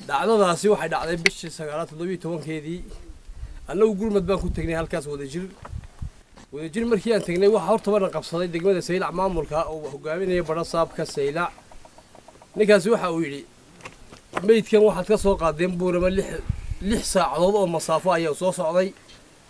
dhacdadaasi waxay dhacday bishii 9/17 annagu gurmad baan ku tagnay halkaas wadajir markii aan tagnay waxa horta baan qabsaday degmada Saylac maamulka oo hogaaminaya baro saabka Saylac ninkaasi waxa uu yiri meydkan waxaad ka soo qaadeen buurama 6 saacadood oo masaafo ayaa soo socday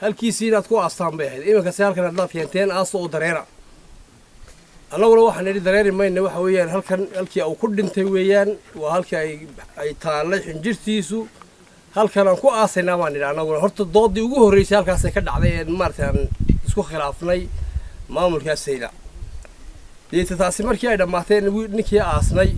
halkiisii inaad ku aastaan bay ahayd iminka halkan aad keenteen aas oo dareera annaguna waxaan idhi dareeri mayna waxa weeyaan halkii uu ku dhintay weeyaan waa halkii ay taalay xinjirtiisu halkan aan ku aasaynaa baan idhi annaguna horta doodii ugu horreysay halkaas ay ka dhacday ee maartaan isku khilaafnay maamulka Saylac taasi markii ay dhamaatay ninkii aasnay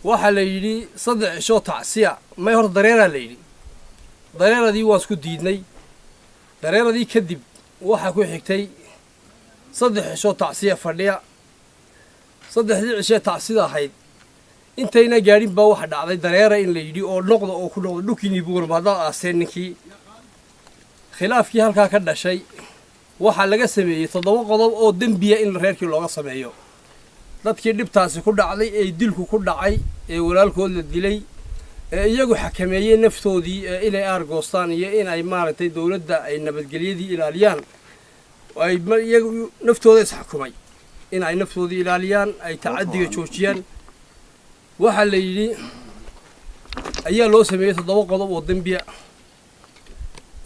waxa la yiri 3 cisho tacsiya may hor dareera la yiri dareeradii waa isku diidnay dareeradii kadib waxa ku xigtay 3 cisho tacsiya fadhiya 3 cisho tacsida ahayd intayna gaarin baa waxa dhacday dareera in la yiri oo noqdo oo ku noqdo dhukini buurmada aaseen ninkii khilaafkii halka ka dhashay waxa laga sameeyay 7 qodob oo dambiya in reerkii looga sameeyo dadkii dhibtaasi ku dhacday ee dilku ku dhacay ee walaalkood la dilay ee iyagu xakameeyay naftoodii inay argoostaan iyo in ay maartay dawladda ay nabadgelyadii ilaaliyaan ay iyagu naftooda isxakumay in ay naftoodii ilaaliyaan ay tacadiga joojiyaan waxa la yiri ayaa loo sameeyay 7 qodob oo dambiya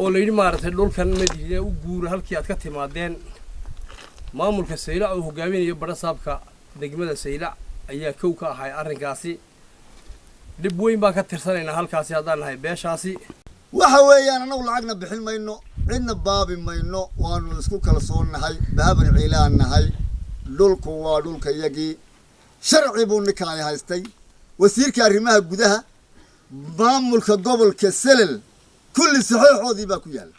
oo la yiri maartay dhulkan Madiina u guur halkii aad ka timaadeen maamulka Saylac oo hogaaminaya baro saabka degmada Saylac ayaa kow ka ahay arrinkaasi dib weyn baa ka tirsanayna halkaasi hadaan nahay beeshaasi waxa weeyaan anagu lacagna bixin mayno cidna baabi mayno waanu isku kala soonahay baaban ciilaan nahay dhulku waa dhulka yagii sharci buu ninkaay haystay wasiirka arrimaha gudaha maamulka gobolka Selel kulli saxiixoodii baa ku yaal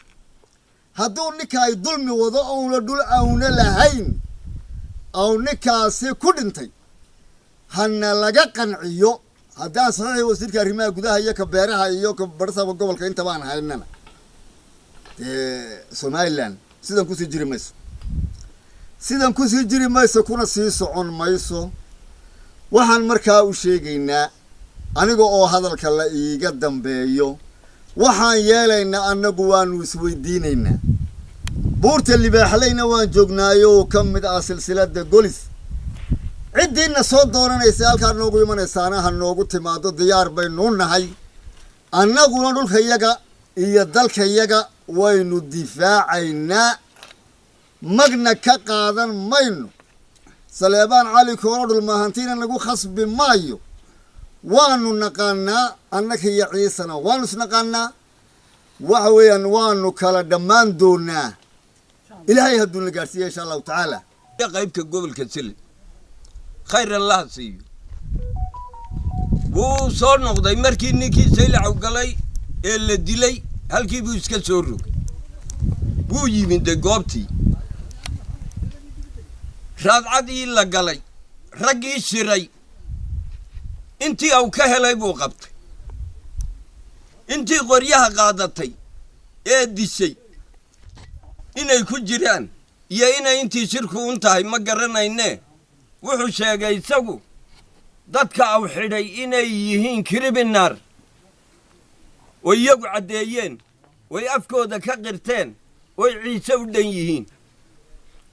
hadduu ninkaay dulmi wado oo la dhul aawna lahayn أو نكاسي كودنتي هن لجا قنعيو هذا صحيح وسير كريمة جودها هي كبيرها هي كبرصة وقبل كين طبعا هاي لنا سوماليلاند سيدان كوسي جري مايسو سيدان كوسي جري مايسو كونا سيسو عن مايسو وحن مركا وشيجينا أنا جو هذا الكلا يقدم بيو وحن يالينا أنا جوان وسويديننا بورت اللي بحلينا وجوجنايو كم من سلسلة جوليس عدينا صوت دورنا يسأل كان نوجو يمن السنة هنوجو تمادو ديار بينون هاي أنا قلنا دول خيجا يدل خيجا وين الدفاع عنا مجنا كقاعدا ماينو سليبان علي كورد المهنتين نقول خص بمايو وانو نقلنا أنك هي عيسنا وانو سنقلنا وحوي وانو كلا دمان دونا إلهي هدون القارسية إن شاء الله تعالى يا قيبك قبل كنسل خير الله سيو وصار نقضي مركي نيكي سيلع وقلي اللي دلي هل كيف يسكت سورك بوجي من دقابتي راد عادي إلا قلي رقي الشري انتي أو كهلي بوقبت انتي قريها قادتي ايه دي الشيء inay ku jiraan iyo inay intii shirku u tahay ma garanayne wuxuu sheegay isagu dadka aw xidhay inay yihiin criminal oo iyagu cadeeyeen way afkooda ka qirteen way ciise u dhan yihiin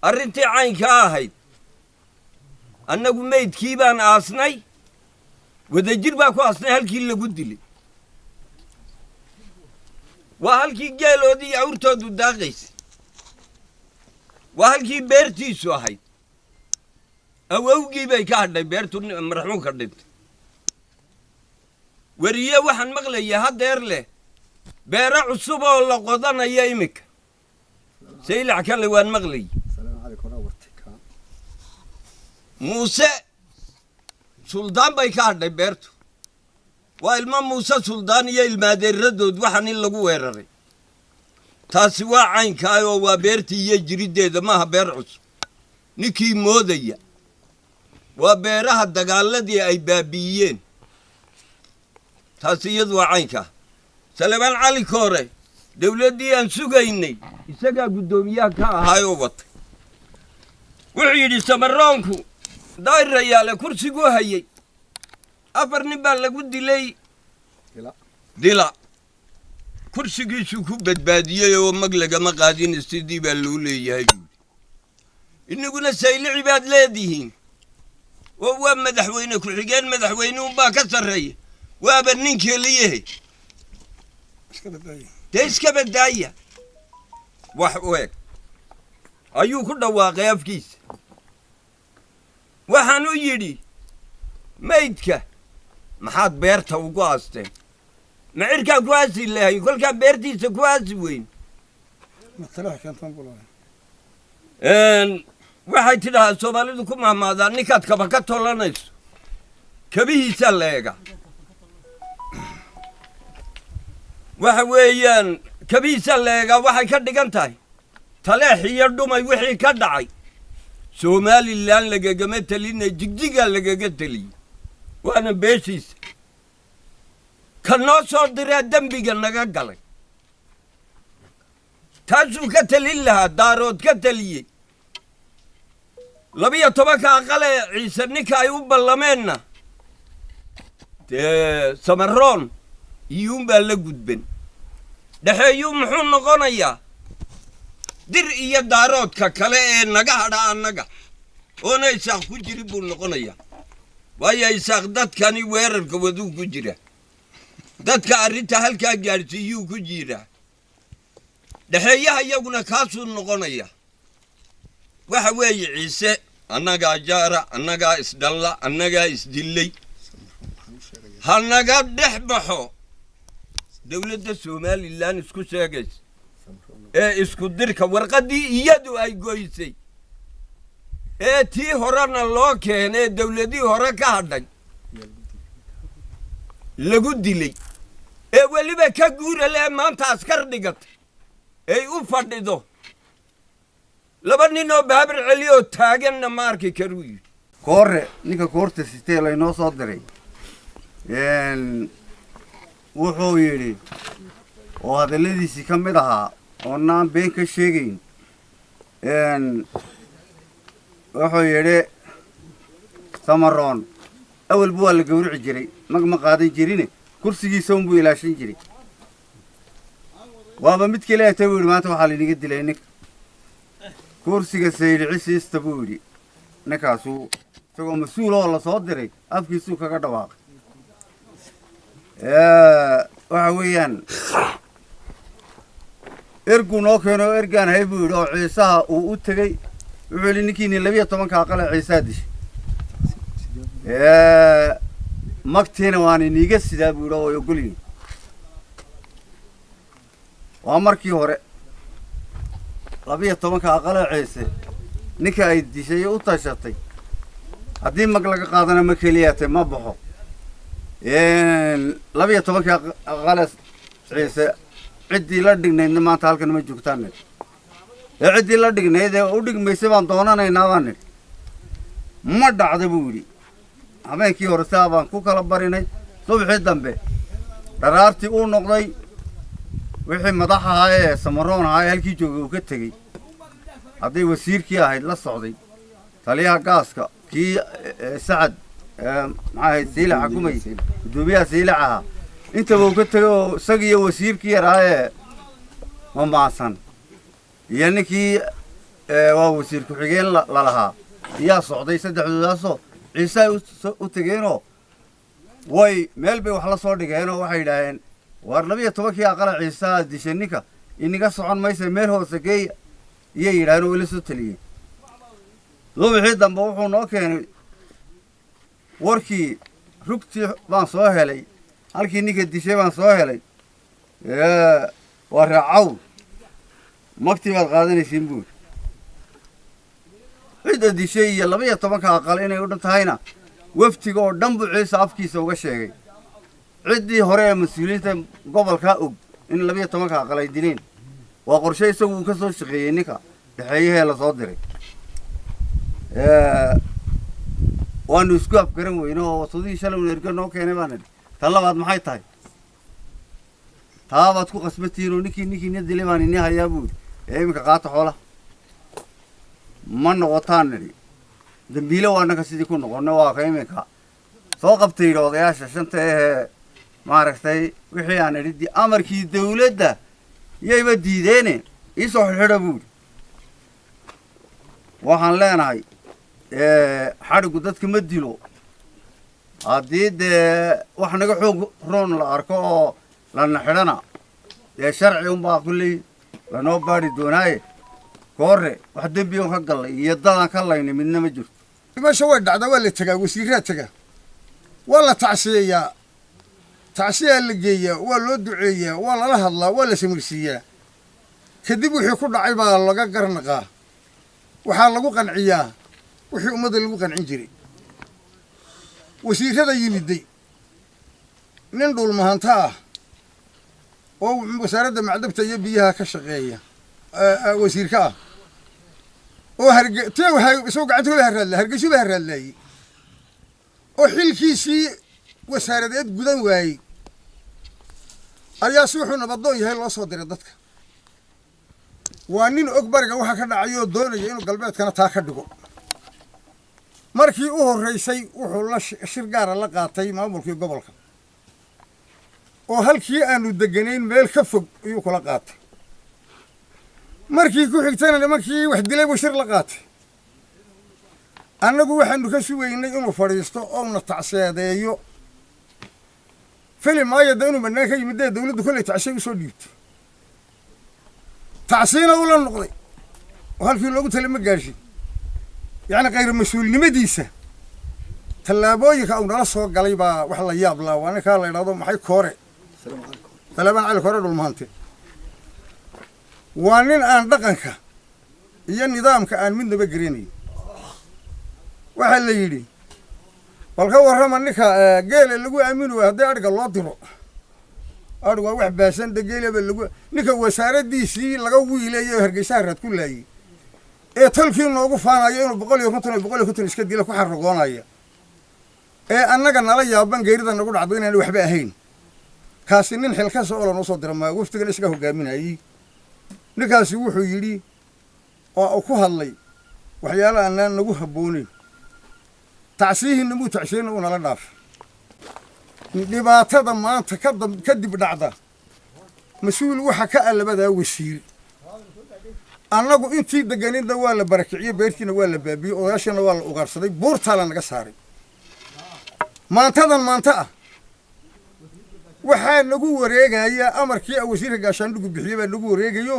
arrintii caynka ahayd annagu meydkii baan aasnay wadajir baa ku aasnay halkii lagu dilay waa halkii geeloodii awrtoodu daaqaysay وهالكي بيرتي سوهاي أوجي بيكاد بيرتو مرحوم كردت وريه وحن مغلي هذا يرله بيرع الصبح ولا قضانا يمك سيلع كله وان مغلي السلام عليكم ورحمة موسى سلطان بيكاد بيرتو والما موسى سلطان يا المادر ردود وحن اللي جويرري taasi waa caynkaayo waa beertii iyo jirideeda maaha beer cusub ninkii moodaya waa beeraha dagaaladii ay baabi'iyeen taasi iyadu waa caynka Salebaan Cali Koore dawladdii aan sugaynay isagaa guddoomiyaha ka ahaayoo watay wuxuu yidhi samaroonku daayirayaale kursigu hayay 4 nin baa lagu dilay dila kursigiisuu ku badbaadiyey oo mag lagama qaadin sidii baa loo leeyahay buuri inaguna saylici baad leedihiin oo waa madaxweyne ku-xigeen madaxweynuhu baa ka sarreeya waaba ninkii leeyahay iska badaaya wax u eg ayuu ku dhawaaqay afkiisa waxaan u yidhi maydka maxaad beerta ugu aasteen macirkaa ku aasi lahay kolkaa beertiisa ku aasi weyn waxay tidhahaa soomaalidu ku mahmaadaan ninkaad kaba ka tolanayso kabihiisaa la eega waxa weeyaan kabihiisaa la eegaa waxay ka dhigan tahay taleex iyo dhumay wixii ka dhacay somalilan lagagama telinay jigjigaa lagaga teliyey waana beeshiisa ka noo soo diraa dembiga naga galay taasuu ka telin lahaa daarood ka teliyey 12 aqale ciise ninka ay u ballameenna dee samaroon iyuunbaa la gudben dhexeeyuu muxuu noqonayaa dir iyo daaroodka kale ee naga hadha annaga oona isaaq ku jiri buu noqonayaa waayo isaaq dadkani weerarka waduu ku jira dadka arrinta halkaa gaadhsiiyuu ku jiraa dhexeeyaha iyaguna kaasuu noqonaya waxa weeye ciise annagaa jaara annagaa isdhalla annagaa isdillay hanaga dhex baxo dawladda somalilan isku sheegaysa ee isku dirka warqaddii iyadu ay goysay ee tii horena loo keenee dawladii hore ka hadhay lagu dilay ee weliba ka guura lee maanta askar dhigatay ay u fadhido laba nin oo baabir celiyoo taaganna ma arki karuu yidhi koore ninka koorta sitee laynoo soo diray wuxuu yidhi oo hadalladiisii ka mid ahaa oonaan been ka sheegayn wuxuu yidhi samaroon awalba waa la gawrici jiray mag ma qaadan jirine kursigiisa unbuu ilaashan jiray waaba mid kale ata buu yidhi maanta waxaa laynaga dilay ninka kursiga sayliciisiista buu yidhi ninkaasuu isagoo mas-uul oo la soo diray afkiisuu kaga dhawaaqay waxa weeyaan erguu noo keeno ergaan hay buu yidhi oo ciisaha uu u tegey wuxuu yidhi ninkiini 12 aqale ciisaa dishay magtiina waan iniiga sidaa buu yidhi oo way ogolyihin waa markii hore 12 aqale ciise ninka ay dishay u tashatay haddii mag laga qaadana ma keliyaatay ma baxo 12 aqale ciise ciddii la dhignaydna maanta halkan ma joogtaan ee ciddii la dhignayd ee u dhigmaysay baan doonanaynaa baan nidhi ma dhacda buu yidhi habeenkii hore saa baan ku kala barinay subaxii dambe dharaartii uu noqday wixii madax ahaa ee samaroon ahaa ee halkii joogay uu ka tegey hadday wasiirkii ahayd la socday taliyaha gaaska kii sacad maxaa ahayd siilac xukumay guddoomiyaha siilac ahaa intaba uu ka tegay oo isagiiyo wasiirkii yaraa ee mamaasan iyo ninkii waa wasiir ku-xigeen lalahaa iyaa socday saddexdoodaasoo ciise ay u tegeenoo way meel bay wax la soo dhigeenoo waxay yidhaaheen waar 12 aqale ciisaa dishay ninka inaga socon maysa meel hoose geeya iyay yidhaaheen oo ila soo taliyey subaxii dambe wuxuu noo keenay warkii rugtii baan soo helay halkii ninka dishay baan soo helay waa raacaw magtii baad qaadanaysiin buuri cidda dishay iyo 12 aqal inay u dhan tahayna waftiga oo dhan buu ciise afkiisa uga sheegay ciddii hore ee mas-uuliyiinta gobolkaa og in 12 aqal ay dileen waa qorshe isagu uu ka soo shaqeeyey ninka dhexeeyahee la soo diray waanu isku afgaran weyne oo wasudihii shalay un erga noo keenay baan idhi tan labaad maxay tahay taabaad ku qasbatihiin oo ninkiina dilay baan ini hayaa buu yidhi ee iminka qaata xoolaha ma noqotaan nidhi dambiile waa annaka sidii ku noqonno waa ka iminka soo qabtay yidhi odayaasha shanta ahee maaragtay wixii aan idhi amarkii dawladda yayba diideene iisoo xidhxidha buuri waxaan leenahay xadhigu dadka ma dilo haddii dee wax naga xoog roon la arko oo lana xidhana dee sharci unbaa kulley lanoo baadhi doonaaye koore wax dembiyon ka gallay iyo dadaan ka laynay midna ma jirto meesha way dhacdaa waa la tegaa wasiiraa tega waa la tacsiyeeyaa tacsiyaa la geeyaa waa loo duceeyaa waa lala hadlaa waa la samirsiiyaa kadib wixii ku dhacay baa laga garnaqaa waxaa lagu qanciyaa wixii ummadda lagu qancin jiray wasiirada yimiday nin dhulmahanta ah oo wasaaradda macdabta iyo biyaha ka shaqeeya wasiirka ah oo isagoo gacantooda hargeysu baa harraadlaayey oo xilkiisii wasaaradeed gudan waayey ayaa si wuxuu nabadoon yahay loo soo diray dadka waa nin og bariga waxa ka dhacay oo doonaya inuu galbeedkana taa ka dhigo markii u horraysay wuxuu la shir gaara la qaatay maamulkii gobolka oo halkii aanu deganayn meel ka fog ayuu kula qaatay markii ku xigtana nimankii wax dilay buu shir la qaatay annagu waxaanu ka sugaynay inuu fadhiisto ouna tacseedeeyo fili maayo da inuu bannaan ka yimid dee dawladdu kolley tacsey u soo dhiibtay tacsiina uu la noqday oo halkii loogu tala ma gaadhin yacni khayr mas-uulnimadiisa tallaabooyinka uu nala soo galay baa wax la yaab laa waa ninkaa la idhahdo maxay koore salaabaan cali koore dhulmahante waa nin aan dhaqanka iyo nidaamka aan midnaba garanayn waxaa la yidhi bal ka warrama ninka geele lagu aamini waayo haddii adhiga loo diro adhig waa wax baasan de geeleba ninka wasaaraddiisii laga wiilayo hargeysaha raad ku laayey ee talkii noogu faanayo inuu 150 iska dila ku xarragoonaya ee annaga nala yaaban geerida nagu dhacdo inaan waxba ahayn kaasi nin xilkaas oo loo soo diray ma waftigan isaga hogaaminayay ninkaasi wuxuu yidhi oo ku hadlay waxyaalo aan nagu haboonin tacsiihin muu tacsiin uu nala dhaaf dhibaatada maanta ka dib dhacda mas-uul waxa ka alabada wasiir annagu intii deganinda waa la barakiciyey beertiina waa la baabiyey odaashana waa la ugaarsaday buurtaa la naga saaray maantadan maanta ah waxaa nagu wareegaya amarkii wasiirka gaashaandhigu bixiyey baa nagu wareegayo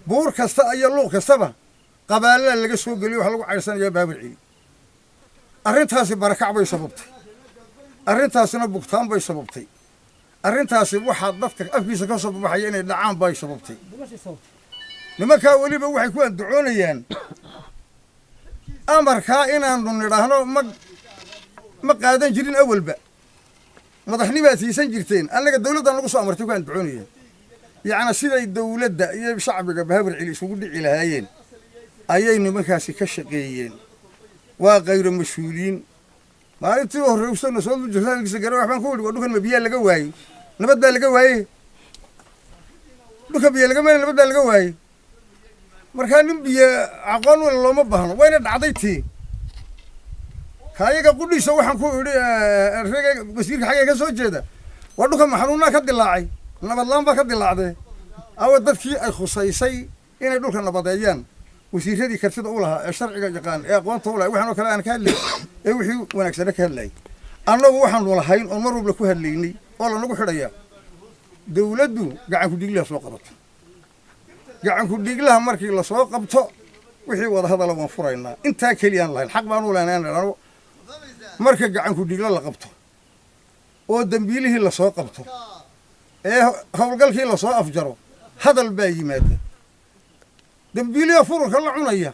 buur kasta iyo luuq kastaba qabaalada laga soo geliyo wax lagu cayrsanaya baabir cili arrintaasi barakac bay sababtay arrintaasina bugtaan bay sababtay arrintaasi waxaa dadka afkiisa ka soo baxaya inay dhacaan bay sababtay nimankaa weliba waxay ku andacoonayaan amarkaa inaanu nidhaahno ma qaadan jirin awalba madaxnimaad siisan jirteen annaga dawladdan lagu soo amartay ku andacoonayaan yacni siday dawladda iyo shacbiga bahabir cili isugu dhici lahaayeen ayay nimankaasi ka shaqeeyeen waa khayro mas-uuliyiin maalintii horreysana soo jirtaankiisa gara waxbaan ku idhi waa dhulkan ma biyaa laga waayey nabad baa laga waayey dhulka biya laga maayey nabad baa laga waayey markaa nin biyo aqoon wala looma baahno wayna dhacday tii kaayaga qudhiisa waxaan ku idhi reega wasiirka xaggee ka soo jeeda waa dhulka maxanuunaa ka dilaacay nabadlaan baa ka dilaacdee awa dadkii ay khusaysay inay dhulka nabadeeyaan wasiiradii kartida u lahaa ee sharciga yaqaan ee aqoonta u lahay waxaanoo kale aan ka hadlay ee wixii wanaagsana ka hadlayay annagu waxaanu lahayn oon mar walba ku hadlaynay oo lanagu xidhayaa dawladdu gacanku dhiiglaha soo qabato gacanku dhiiglaha markii lasoo qabto wixii wada hadala waan furaynaa intaa keliyaan lahayn xaq baanu leenaanano marka gacanku dhiigla la qabto oo dembiilihii lasoo qabto ee howlgalkii lasoo afjaro hadal baa yimaada dembiiliha fururka la cunaya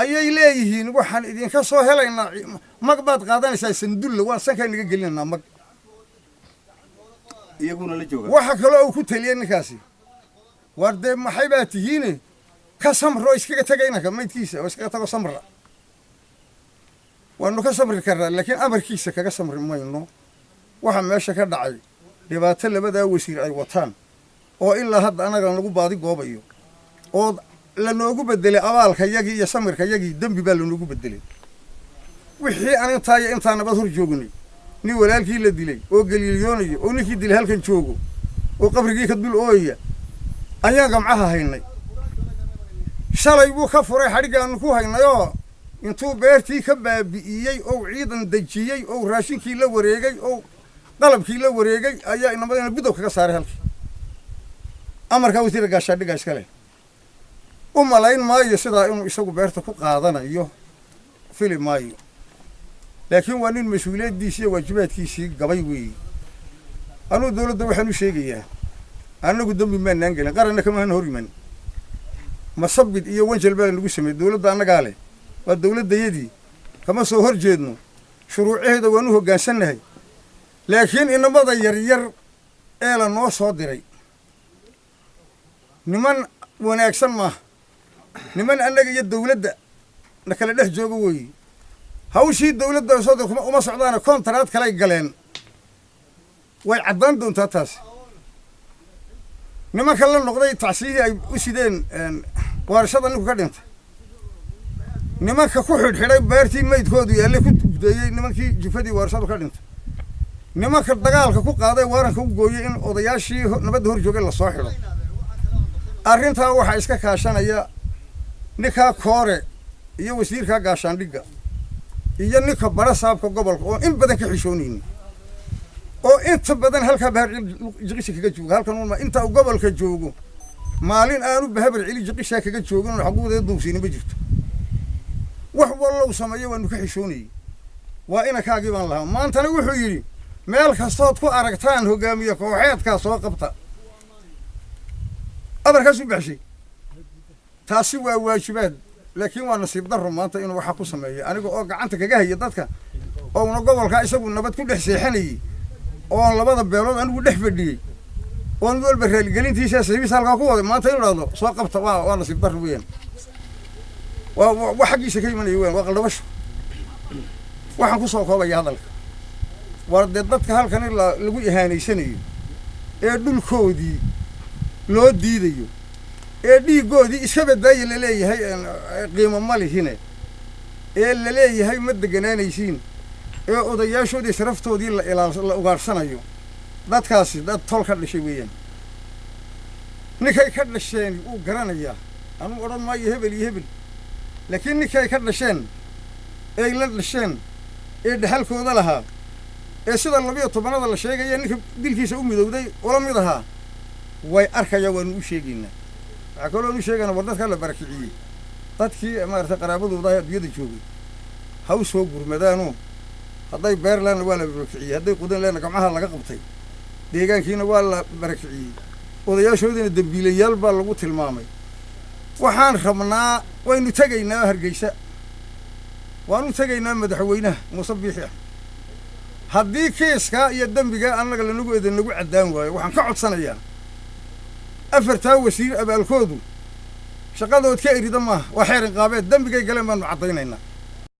ayay leeyihiin waxaan idinka soo helaynaa mag baad qaadanaysaa sandulla waan sankaa naga gelinaynaa mag iyaguna la jooga waxa kaloo uu ku taliyey ninkaasi war dee maxay baa tihiine ka samro iskaga taga inanka maydkiisa oo iskaga tago samra waanu ka samri karnaa laakiin amarkiisa kaga samri mayno waxa meesha ka dhacay dhibaato labadaa wasiir ay wataan oo ilaa hadda annaga lagu baadi goobayo oo lanoogu bedelay abaalka yagii iyo samirka yagii dembi baa lanoogu bedelay wixii aan intaa iyo intaa nabad hor joognay nin walaalkii la dilay oo galiilyoonaya oo ninkii dilay halkan joogo oo qabrigii ka dul ooyaya ayaan gamcaha haynay shalay buu ka furay xadhigaanu ku haynayoo intuu beertii ka baabi'iyey oo ciidan dejiyey oo raashinkii la wareegay oo qalabkii la wareegay ayaa inamadana budow kaga saaray halkii amarkaa wasiirka gaashaandhigga iskale u malayn maayo sidaa inuu isagu beerta ku qaadanayo fili maayo laakiin waa nin mas-uuliyaddiisi iyo waajibaadkiisii gabay weeye anuu dawladda waxaan u sheegayaa annagu dembi maanaan gelin qaranna kamaana hor iman masabid iyo wanjal baa lagu sameeyey dawladda annagaa leh waa dawladdayadii kama soo hor jeedno shuruucaheeda waan u hoggaansannahay laakiin inamada yaryar ee la noo soo diray niman wanaagsan maaha niman annaga iyo dawladda na kala dhex jooga weeye hawshii dawladda soo dir uma socdaana kontaraad kalay galeen way caddaan doontaa taasi nimanka la noqday tacsiyihii ay u sideen waarashada ninku ka dhintay nimanka ku xidhxidhay beertii maydkoodu yaalle ku gubdeeyey nimankii jifadii waarashadu ka dhintay nimanka dagaalka ku qaaday waaranka u gooyey in odayaashii nabadda hor joogay lasoo xidho arrintaa waxaa iska kaashanaya ninkaa koore iyo wasiirkaa gaashaandhigga iyo ninka bara saabka gobolka oo in badan ka xishoonayni oo inta badan halkaa bahar jiqisha kaga jooga halkan uma inta uu gobolka joogo maalin aanu bahabar cili jiqisha kaga joogin oo xaquuqdeeda duubsiinin ma jirto wax wallow sameeyo waanu ka xishoonayay waa inankaagii baan lahaa maantana wuxuu yidhi meel kastood ku aragtaan hogaamiye kooxeedkaa soo qabta amarkaasuu baxshay taasi waa waajibaad laakiin waa nasiib darro maanta inuu waxaa ku sameeyo aniga oo gacanta kaga haya dadka oona gobolkaa isagu nabad ku dhex seexanayey oon labada beelood anigu dhex fadhiyey oon walba raaligelintiisa sabiis halkaa ku waday maanta inuu dhahdo soo qabta waa nasiib darro weeyaan waa xaggiisa ka imanaya weyan waa qaldhabasho waxaan ku soo koobaya hadalka war dee dadka halkan in lagu ihaanaysanayo ee dhulkoodii loo diidayo ee dhiiggoodii iska badbaaya laleeyahay qiimo ma lihine ee laleeyahay ma deganaanaysiin ee odayaashoodii sharaftoodii la ugaarsanayo dadkaasi dad tol ka dhashay weeyaan ninkay ka dhasheen wuu garanayaa anuu odhan maayo hebel iyo hebel laakiin ninkay ka dhasheen eey la dhasheen ee dhaxalkooda lahaa ee sida 12 la sheegaya ninka dilkiisa u midowday ula mid ahaa way arkayaan waanu u sheegaynaa waxaa kaloo u sheegana war dadka la barakiciyey dadkii maaragtay qaraabadooda adduunyada joogay ha u soo gurmadaano hadday beer leena waa la barakiciyey hadday qudan leena gacmaha laga qabtay deegaankiina waa la barakiciyey odayaashoodina dambiilayaal baa lagu tilmaamay waxaan rabnaa waynu tegaynaa hargeysa waanu tegaynaa madaxweynaha muuse biixi haddii kiiskaa iyo dembiga annaga lanagu nagu caddaan waayo waxaan ka codsanayaa afartaa wasiir abaalkoodu shaqadood ka erida maaha waa xeer inqaabeed dembigay galeen baanu caddaynaynaa